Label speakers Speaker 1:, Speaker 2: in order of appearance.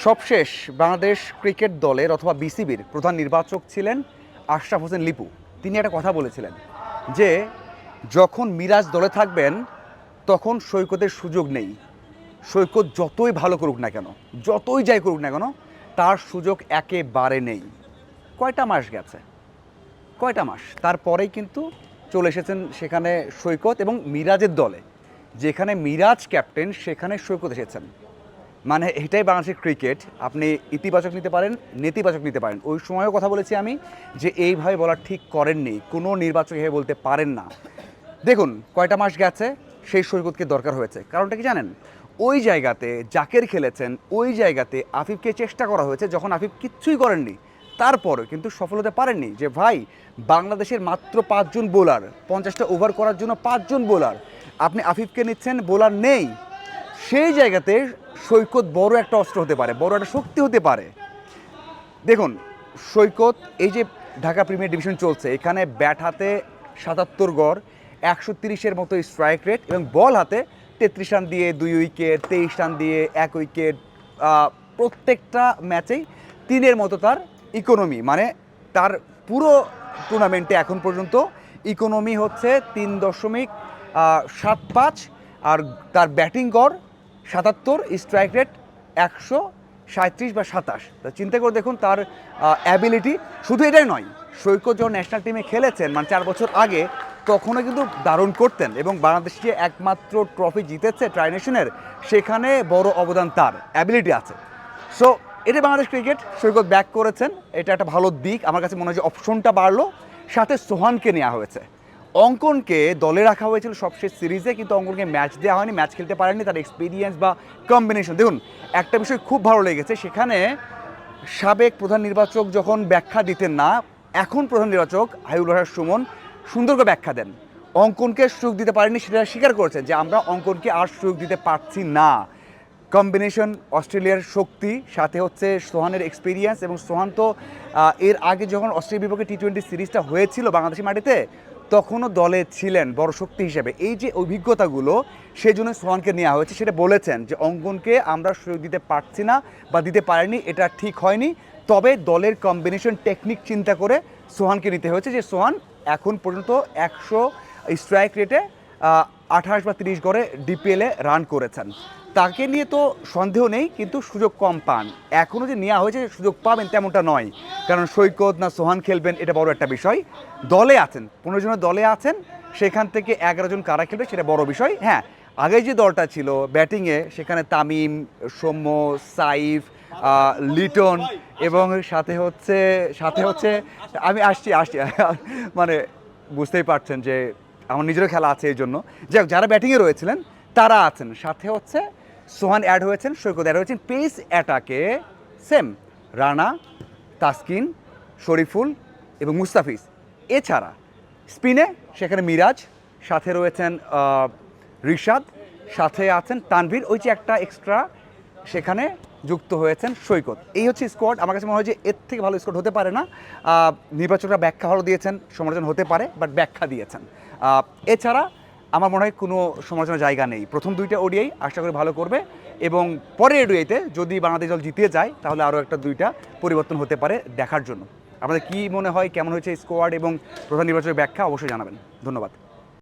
Speaker 1: সবশেষ বাংলাদেশ ক্রিকেট দলের অথবা বিসিবির প্রধান নির্বাচক ছিলেন আশরাফ হোসেন লিপু। তিনি একটা কথা বলেছিলেন যে যখন মিরাজ দলে থাকবেন তখন সৈকতের সুযোগ নেই। সৈকত যতই ভালো করুক না কেন, যতই যাই করুক না কেন, তার সুযোগ একেবারে নেই। কয়টা মাস গেছে, কয়টা মাস তারপরেই কিন্তু চলে এসেছেন সেখানে সৈকত এবং মিরাজের দলে। যেখানে মিরাজ ক্যাপ্টেন সেখানে সৈকত এসেছেন। মানে এটাই বাংলাদেশের ক্রিকেট। আপনি ইতিবাচক নিতে পারেন, নেতিবাচক নিতে পারেন। ওই সময়ও কথা বলেছি আমি যে এইভাবে বলা ঠিক করেননি, কোনো নির্বাচক এভাবে বলতে পারেন না। দেখুন কয়টা মাস গেছে, সেই সৈকতকে দরকার হয়েছে। কারণটা কি জানেন? ওই জায়গাতে জাকের খেলেছেন, ওই জায়গাতে আফিফকে চেষ্টা করা হয়েছে যখন আফিফ কিচ্ছুই করেননি, তারপরে কিন্তু সফল হতে পারেননি। যে ভাই, বাংলাদেশের মাত্র 5 জন বোলার, 50টা ওভার করার জন্য 5 জন বোলার, আপনি আফিফকে নিচ্ছেন, বোলার নেই। সেই জায়গাতে সৈকত বড় একটা অস্ত্র হতে পারে, বড় একটা শক্তি হতে পারে। দেখুন সৈকত, এই যে ঢাকা প্রিমিয়ার ডিভিশন চলছে, এখানে ব্যাট হাতে 77 গড়, 130-এর মতো স্ট্রাইক রেট এবং বল হাতে 33 রান দিয়ে 2 উইকেট, 23 রান দিয়ে 1 উইকেট। প্রত্যেকটা ম্যাচেই 3-এর মতো তার ইকোনমি। মানে তার পুরো টুর্নামেন্টে এখন পর্যন্ত ইকোনমি হচ্ছে 3.75, আর তার ব্যাটিং গড় 77, স্ট্রাইক রেট 137 বা 27। তা চিন্তা করে দেখুন তার অ্যাবিলিটি। শুধু এটাই নয়, সৈকত যখন ন্যাশনাল টিমে খেলেছেন মানে 4 বছর আগে, তখনও কিন্তু দারুণ করতেন এবং বাংলাদেশ যে একমাত্র ট্রফি জিতেছে ট্রাই নেশনের, সেখানে বড় অবদান তার, অ্যাবিলিটি আছে। সো এটা বাংলাদেশ ক্রিকেট, সৈকত ব্যাক করেছেন, এটা একটা ভালো দিক। আমার কাছে মনে হয় যে অপশনটা বাড়লো, সাথে সোহানকে নেওয়া হয়েছে। অঙ্কনকে দলে রাখা হয়েছিল সবশেষ সিরিজে, কিন্তু অঙ্কনকে ম্যাচ দেওয়া হয়নি, ম্যাচ খেলতে পারেননি। তার এক্সপিরিয়েন্স বা কম্বিনেশন দেখুন, একটা বিষয় খুব ভালো লেগেছে, সেখানে সাবেক প্রধান নির্বাচক যখন ব্যাখ্যা দিতেন না, এখন প্রধান নির্বাচক হাবিবুল বাশার সুমন সুন্দর করে ব্যাখ্যা দেন। অঙ্কনকে সুযোগ দিতে পারেনি, সেটা স্বীকার করেছেন যে আমরা অঙ্কনকে আর সুযোগ দিতে পারছি না। কম্বিনেশন, অস্ট্রেলিয়ার শক্তি, সাথে হচ্ছে সোহানের এক্সপিরিয়েন্স। এবং সোহান তো এর আগে যখন অস্ট্রেলিয়া বিপক্ষে টি-20 সিরিজটা হয়েছিল বাংলাদেশের মাটিতে, তখনও দলে ছিলেন বড় শক্তি হিসেবে। এই যে অভিজ্ঞতাগুলো, সেই জন্য সোহানকে নেওয়া হয়েছে। সেটা বলেছেন যে অঙ্কনকে আমরা সুযোগ দিতে পারছি না বা দিতে পারিনি, এটা ঠিক হয়নি। তবে দলের কম্বিনেশন টেকনিক চিন্তা করে সোহানকে নিতে হয়েছে। যে সোহান এখন পর্যন্ত 100 স্ট্রাইক রেটে 28 বা 30 গড়ে ডিপিএলে রান করেছেন। তাকে নিয়ে তো সন্দেহ নেই, কিন্তু সুযোগ কম পান। এখনও যে নেওয়া হয়েছে সুযোগ পাবেন তেমনটা নয়, কারণ সৈকত না সোহান খেলবেন এটা বড় একটা বিষয়। দলে আছেন 15 জনের দলে আছেন, সেখান থেকে 11 জন কারা খেলবে সেটা বড় বিষয়। হ্যাঁ, আগে যে দলটা ছিল ব্যাটিংয়ে, সেখানে তামিম, সৌম্য, সাইফ, লিটন এবং সাথে হচ্ছে আমি আসছি মানে বুঝতেই পারছেন যে আমার নিজেরও খেলা আছে, এই জন্য যাই হোক, যারা ব্যাটিংয়ে রয়েছিলেন তারা আছেন। সাথে হচ্ছে সোহান অ্যাড হয়েছেন, সৈকত অ্যাড হয়েছেন। পেস অ্যাটাকে সেম রানা, তাসকিন, শরীফুল এবং মুস্তাফিজ। এছাড়া স্পিনে সেখানে মিরাজ, সাথে রয়েছেন রিশাদ, সাথে আছেন তানভীর, ওই যে একটা এক্সট্রা সেখানে যুক্ত হয়েছেন সৈকত। এই হচ্ছে স্কোয়াড। আমার কাছে মনে হয় যে এর থেকে ভালো স্কোয়াড হতে পারে না। নির্বাচকরা ব্যাখ্যা ভালো দিয়েছেন, সমালোচনা হতে পারে, বাট ব্যাখ্যা দিয়েছেন। এছাড়া আমার মনে হয় কোনো সমালোচনার জায়গা নেই। প্রথম 2টা ওডিআই আশা করি ভালো করবে, এবং পরের ওডিআইতে যদি বাংলাদেশ দল জিতে যায় তাহলে আরও 1-2টা পরিবর্তন হতে পারে, দেখার জন্য। আপনাদের কী মনে হয়, কেমন হয়েছে স্কোয়াড এবং প্রধান নির্বাচকের ব্যাখ্যা অবশ্যই জানাবেন। ধন্যবাদ।